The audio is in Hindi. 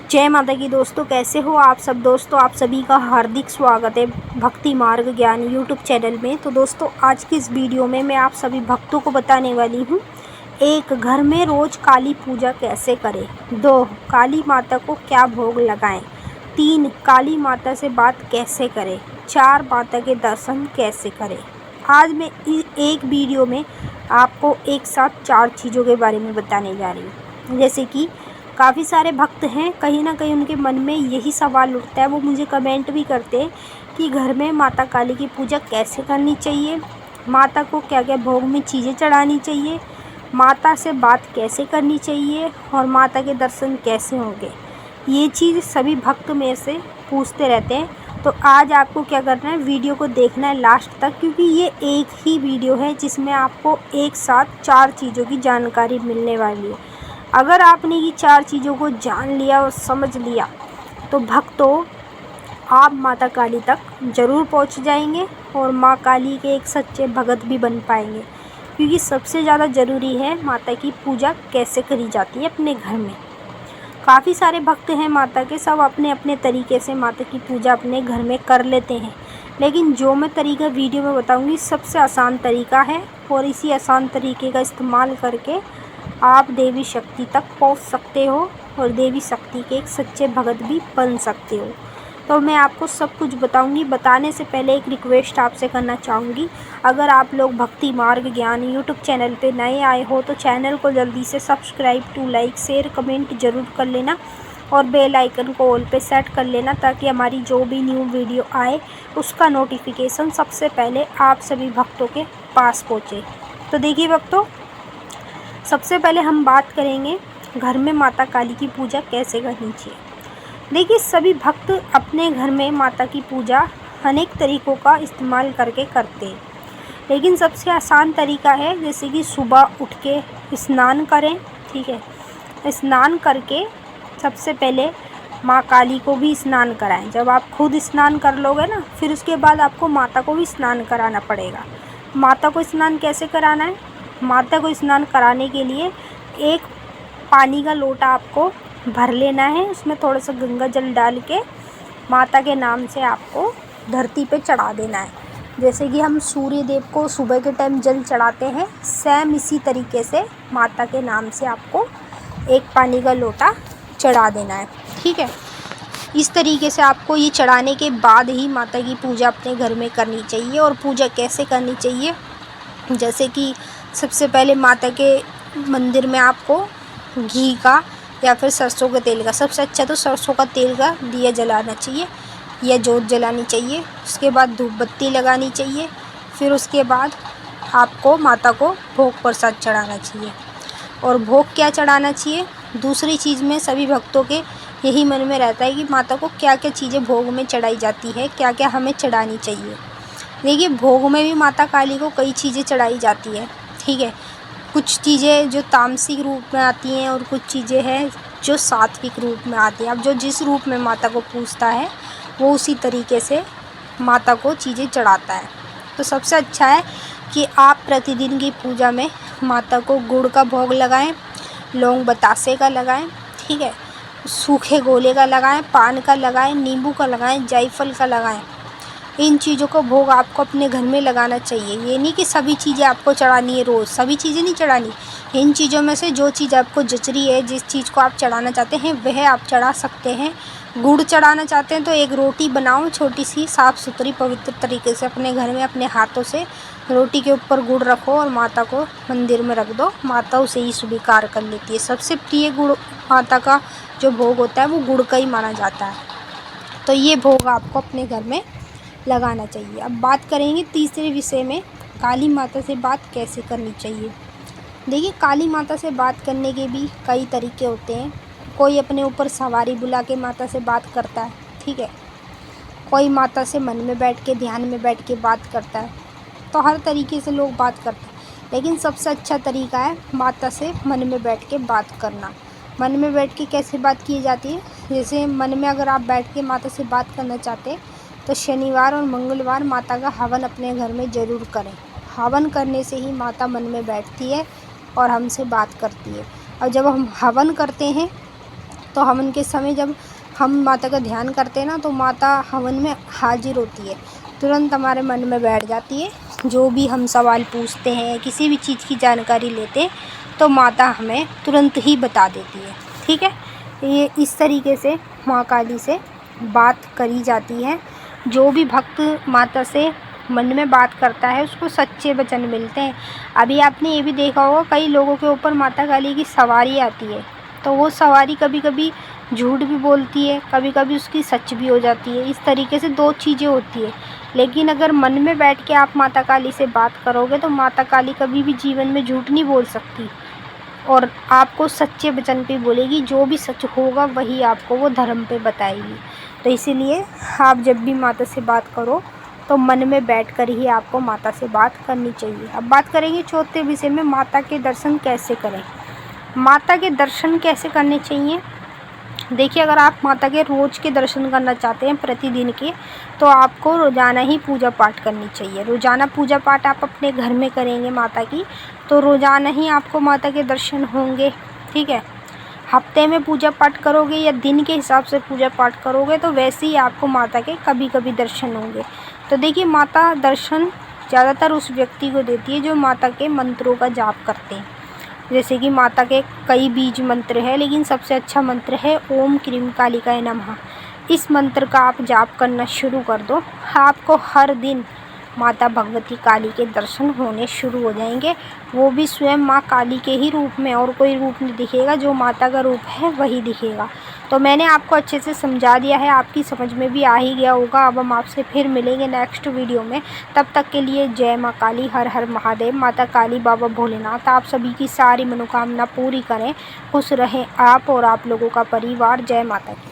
जय माता की दोस्तों, कैसे हो आप सब। दोस्तों आप सभी का हार्दिक स्वागत है भक्ति मार्ग ज्ञान यूट्यूब चैनल में। तो दोस्तों आज की इस वीडियो में मैं आप सभी भक्तों को बताने वाली हूँ, 1 घर में रोज़ काली पूजा कैसे करें, 2 काली माता को क्या भोग लगाएं, 3 काली माता से बात कैसे करें, 4 माता के दर्शन कैसे करें। आज मैं एक वीडियो में आपको एक साथ 4 चीज़ों के बारे में बताने जा रही हूँ। जैसे कि काफ़ी सारे भक्त हैं, कहीं ना कहीं उनके मन में यही सवाल उठता है, वो मुझे कमेंट भी करते हैं कि घर में माता काली की पूजा कैसे करनी चाहिए, माता को क्या क्या भोग में चीज़ें चढ़ानी चाहिए, माता से बात कैसे करनी चाहिए और माता के दर्शन कैसे होंगे। ये चीज़ सभी भक्त मेरे से पूछते रहते हैं। तो आज आपको क्या करना है, वीडियो को देखना है लास्ट तक, क्योंकि ये एक ही वीडियो है जिसमें आपको एक साथ 4 चीज़ों की जानकारी मिलने वाली है। अगर आपने ये 4 चीज़ों को जान लिया और समझ लिया तो भक्तों आप माता काली तक ज़रूर पहुंच जाएंगे और माँ काली के एक सच्चे भगत भी बन पाएंगे। क्योंकि सबसे ज़्यादा ज़रूरी है माता की पूजा कैसे करी जाती है अपने घर में। काफ़ी सारे भक्त हैं माता के, सब अपने अपने तरीके से माता की पूजा अपने घर में कर लेते हैं, लेकिन जो मैं तरीका वीडियो में बताऊंगी सबसे आसान तरीका है और इसी आसान तरीके का इस्तेमाल करके आप देवी शक्ति तक पहुंच सकते हो और देवी शक्ति के एक सच्चे भगत भी बन सकते हो। तो मैं आपको सब कुछ बताऊंगी। बताने से पहले एक रिक्वेस्ट आपसे करना चाहूँगी, अगर आप लोग भक्ति मार्ग ज्ञान यूट्यूब चैनल पे नए आए हो तो चैनल को जल्दी से subscribe to like share comment ज़रूर कर लेना और बेल आइकन को ऑल पे सेट कर लेना, ताकि हमारी जो भी न्यू वीडियो आए उसका नोटिफिकेशन सबसे पहले आप सभी भक्तों के पास पहुँचे। तो देखिए भक्तों, सबसे पहले हम बात करेंगे घर में माता काली की पूजा कैसे करनी चाहिए। देखिए सभी भक्त अपने घर में माता की पूजा अनेक तरीक़ों का इस्तेमाल करके करते हैं, लेकिन सबसे आसान तरीका है जैसे कि सुबह उठ के स्नान करें। ठीक है, स्नान करके सबसे पहले माँ काली को भी स्नान कराएं। जब आप खुद स्नान कर लोगे ना, फिर उसके बाद आपको माता को भी स्नान कराना पड़ेगा। माता को स्नान कैसे कराना है, माता को स्नान कराने के लिए एक पानी का लोटा आपको भर लेना है, उसमें थोड़ा सा गंगा जल डाल के माता के नाम से आपको धरती पे चढ़ा देना है। जैसे कि हम सूर्य देव को सुबह के टाइम जल चढ़ाते हैं, सेम इसी तरीके से माता के नाम से आपको एक पानी का लोटा चढ़ा देना है। ठीक है, इस तरीके से आपको ये चढ़ाने के बाद ही माता की पूजा अपने घर में करनी चाहिए। और पूजा कैसे करनी चाहिए, जैसे कि सबसे पहले माता के मंदिर में आपको घी का या फिर सरसों के तेल का, सबसे अच्छा तो सरसों का तेल का दिया जलाना चाहिए या जोत जलानी चाहिए। उसके बाद धूप बत्ती लगानी चाहिए। फिर उसके बाद आपको माता को भोग प्रसाद चढ़ाना चाहिए। और भोग क्या चढ़ाना चाहिए, दूसरी चीज़ में सभी भक्तों के यही मन में रहता है कि माता को क्या क्या चीज़ें भोग में चढ़ाई जाती है, क्या क्या हमें चढ़ानी चाहिए। देखिए भोग में भी माता काली को कई चीज़ें चढ़ाई जाती है। ठीक है, कुछ चीज़ें जो तामसिक रूप में आती हैं और कुछ चीज़ें हैं जो सात्विक रूप में आती हैं। अब जो जिस रूप में माता को पूजता है वो उसी तरीके से माता को चीज़ें चढ़ाता है। तो सबसे अच्छा है कि आप प्रतिदिन की पूजा में माता को गुड़ का भोग लगाएं, लौंग बतासे का लगाएं, ठीक है, सूखे गोले का लगाएं, पान का लगाएं, नींबू का लगाएं, जायफल का लगाएं। इन चीज़ों को भोग आपको अपने घर में लगाना चाहिए। ये नहीं कि सभी चीज़ें आपको चढ़ानी है, रोज़ सभी चीज़ें नहीं चढ़ानी। इन चीज़ों में से जो चीज़ आपको जच रही है, जिस चीज़ को आप चढ़ाना चाहते हैं वह आप चढ़ा सकते हैं। गुड़ चढ़ाना चाहते हैं तो एक रोटी बनाओ छोटी सी, साफ़ सुथरी पवित्र तरीके से अपने घर में अपने हाथों से रोटी के ऊपर गुड़ रखो और माता को मंदिर में रख दो। माता उसे ही स्वीकार कर लेती है। सबसे प्रिय गुड़ माता का जो भोग होता है वो गुड़ का ही माना जाता है। तो ये भोग आपको अपने घर में लगाना चाहिए। अब बात करेंगे तीसरे विषय में, काली माता से बात कैसे करनी चाहिए। देखिए काली माता से बात करने के भी कई तरीके होते हैं। कोई अपने ऊपर सवारी बुला के माता से बात करता है, ठीक है, कोई माता से मन में बैठ के ध्यान में बैठ के बात करता है। तो हर तरीके से लोग बात करते हैं, लेकिन सबसे अच्छा तरीका है माता से मन में बैठ के बात करना। मन में बैठ के कैसे बात की जाती है, जैसे मन में अगर आप बैठ के माता से बात करना चाहते हैं तो शनिवार और मंगलवार माता का हवन अपने घर में ज़रूर करें। हवन करने से ही माता मन में बैठती है और हमसे बात करती है। और जब हम हवन करते हैं तो हवन के समय जब हम माता का ध्यान करते हैं ना, तो माता हवन में हाजिर होती है, तुरंत हमारे मन में बैठ जाती है। जो भी हम सवाल पूछते हैं, किसी भी चीज़ की जानकारी लेते हैं, तो माता हमें तुरंत ही बता देती है। ठीक है, ये इस तरीके से माँ काली से बात करी जाती है। जो भी भक्त माता से मन में बात करता है, उसको सच्चे वचन मिलते हैं। अभी आपने ये भी देखा होगा, कई लोगों के ऊपर माता काली की सवारी आती है, तो वो सवारी कभी कभी झूठ भी बोलती है, कभी कभी उसकी सच भी हो जाती है। इस तरीके से दो चीज़ें होती है। लेकिन अगर मन में बैठ के आप माता काली से बात करोगे, तो माता काली कभी भी जीवन में झूठ नहीं बोल सकती, और आपको सच्चे वचन पे बोलेगी। जो भी सच होगा वही आपको वो धर्म पे बताएगी। तो इसीलिए आप जब भी माता से बात करो, तो मन में बैठकर ही आपको माता से बात करनी चाहिए। अब बात करेंगे चौथे विषय में, माता के दर्शन कैसे करें। माता के दर्शन कैसे करने चाहिए। देखिए, अगर आप माता के रोज़ के दर्शन करना चाहते हैं, प्रतिदिन के, तो आपको रोज़ाना ही पूजा पाठ करनी चाहिए। रोज़ाना पूजा पाठ आप अपने घर में करेंगे माता की, तो रोज़ाना ही आपको माता के दर्शन होंगे। ठीक है, हफ्ते में पूजा पाठ करोगे या दिन के हिसाब से पूजा पाठ करोगे, तो वैसे ही आपको माता के कभी कभी दर्शन होंगे। तो देखिए, माता दर्शन ज़्यादातर उस व्यक्ति को देती है जो माता के मंत्रों का जाप करते हैं। जैसे कि माता के कई बीज मंत्र है, लेकिन सबसे अच्छा मंत्र है ओम क्रीम कालिकाय नमः। इस मंत्र का आप जाप करना शुरू कर दो, आपको हर दिन माता भगवती काली के दर्शन होने शुरू हो जाएंगे। वो भी स्वयं माँ काली के ही रूप में, और कोई रूप नहीं दिखेगा, जो माता का रूप है वही दिखेगा। तो मैंने आपको अच्छे से समझा दिया है, आपकी समझ में भी आ ही गया होगा। अब हम आपसे फिर मिलेंगे नेक्स्ट वीडियो में। तब तक के लिए जय माँ काली, हर हर महादेव। माता काली, बाबा भोलेनाथ आप सभी की सारी मनोकामना पूरी करें। खुश रहें आप और आप लोगों का परिवार। जय माता की।